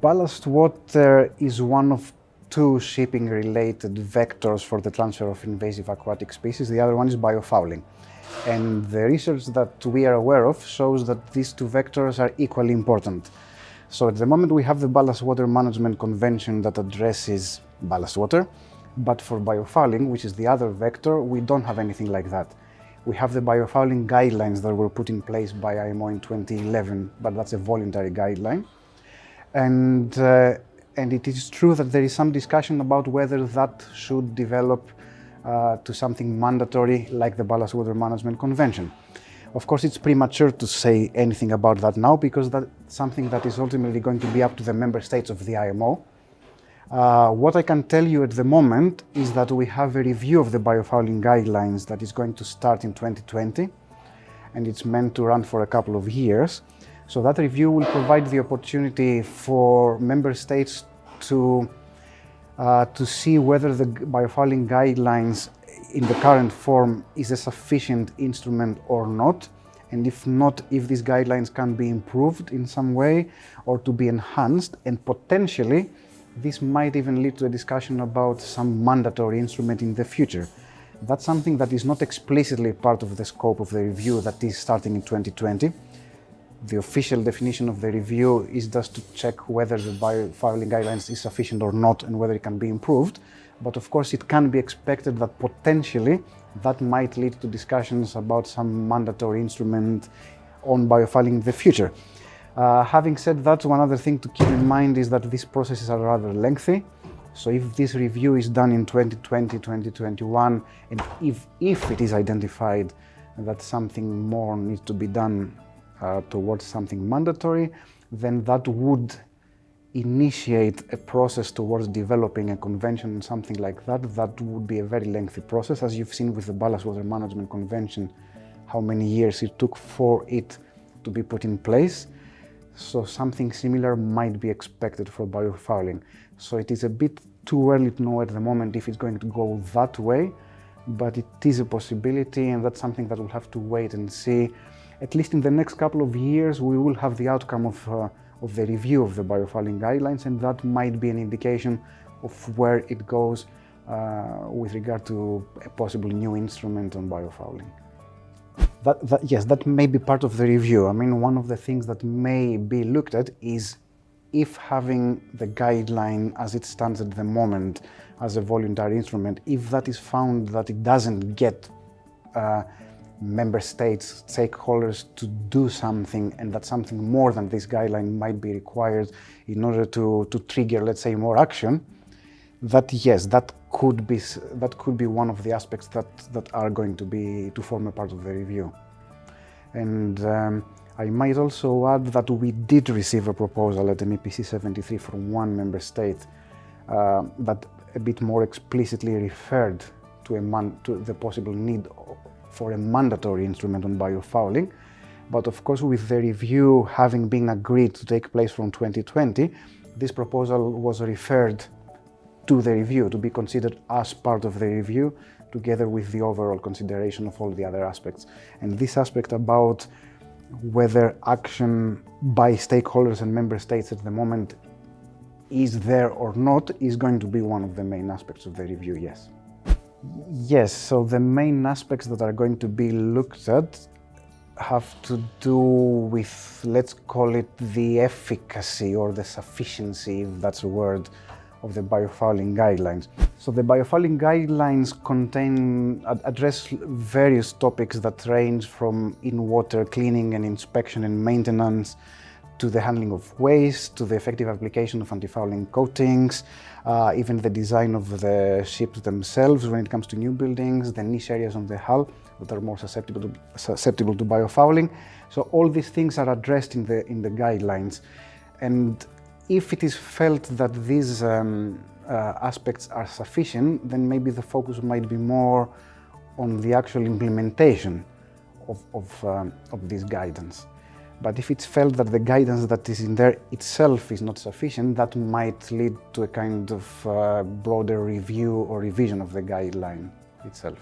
Ballast water is one of two shipping-related vectors for the transfer of invasive aquatic species. The other one is biofouling. And the research that we are aware of shows that these two vectors are equally important. So at the moment we have the Ballast Water Management Convention that addresses ballast water, but for biofouling, which is the other vector, we don't have anything like that. We have the biofouling guidelines that were put in place by IMO in 2011, but that's a voluntary guideline. And it is true that there is some discussion about whether that should develop to something mandatory like the Ballast Water Management Convention. Of course, it's premature to say anything about that now because that's something that is ultimately going to be up to the member states of the IMO. What I can tell you at the moment is that we have a review of the biofouling guidelines that is going to start in 2020, and it's meant to run for a couple of years. So that review will provide the opportunity for member states to see whether the biofouling guidelines in the current form is a sufficient instrument or not, and if not, if these guidelines can be improved in some way or to be enhanced, and potentially this might even lead to a discussion about some mandatory instrument in the future. That's something that is not explicitly part of the scope of the review that is starting in 2020. The official definition of the review is just to check whether the biofouling guidelines is sufficient or not and whether it can be improved. But of course, it can be expected that potentially that might lead to discussions about some mandatory instrument on biofouling in the future. Having said that, one other thing to keep in mind is that these processes are rather lengthy. So if this review is done in 2020, 2021, and if it is identified that something more needs to be done towards something mandatory, then that would initiate a process towards developing a convention and something like that. That would be a very lengthy process, as you've seen with the Ballast Water Management Convention, how many years it took for it to be put in place. So something similar might be expected for biofouling. So it is a bit too early to know at the moment if it's going to go that way, but it is a possibility, and that's something that we'll have to wait and see. At least in the next couple of years, we will have the outcome of the review of the biofouling guidelines, and that might be an indication of where it goes with regard to a possible new instrument on biofouling. Yes, that may be part of the review. I mean, one of the things that may be looked at is if having the guideline as it stands at the moment as a voluntary instrument, if that is found that it doesn't get member states, stakeholders to do something, and that something more than this guideline might be required in order to trigger, let's say, more action, that yes, that could be one of the aspects that are going to form a part of the review. And I might also add that we did receive a proposal at MEPC 73 from one member state that a bit more explicitly referred to the possible need for a mandatory instrument on biofouling. But of course, with the review having been agreed to take place from 2020, this proposal was referred to the review to be considered as part of the review, together with the overall consideration of all the other aspects. And this aspect about whether action by stakeholders and member states at the moment is there or not is going to be one of the main aspects of the review, yes. Yes, so the main aspects that are going to be looked at have to do with, let's call it, the efficacy or the sufficiency, if that's a word, of the biofouling guidelines. So the biofouling guidelines address various topics that range from in-water cleaning and inspection and maintenance, to the handling of waste, to the effective application of anti-fouling coatings, even the design of the ships themselves when it comes to new buildings, the niche areas on the hull that are more susceptible to biofouling. So all these things are addressed in the guidelines. And if it is felt that these aspects are sufficient, then maybe the focus might be more on the actual implementation of this guidance. But if it's felt that the guidance that is in there itself is not sufficient, that might lead to a kind of broader review or revision of the guideline itself.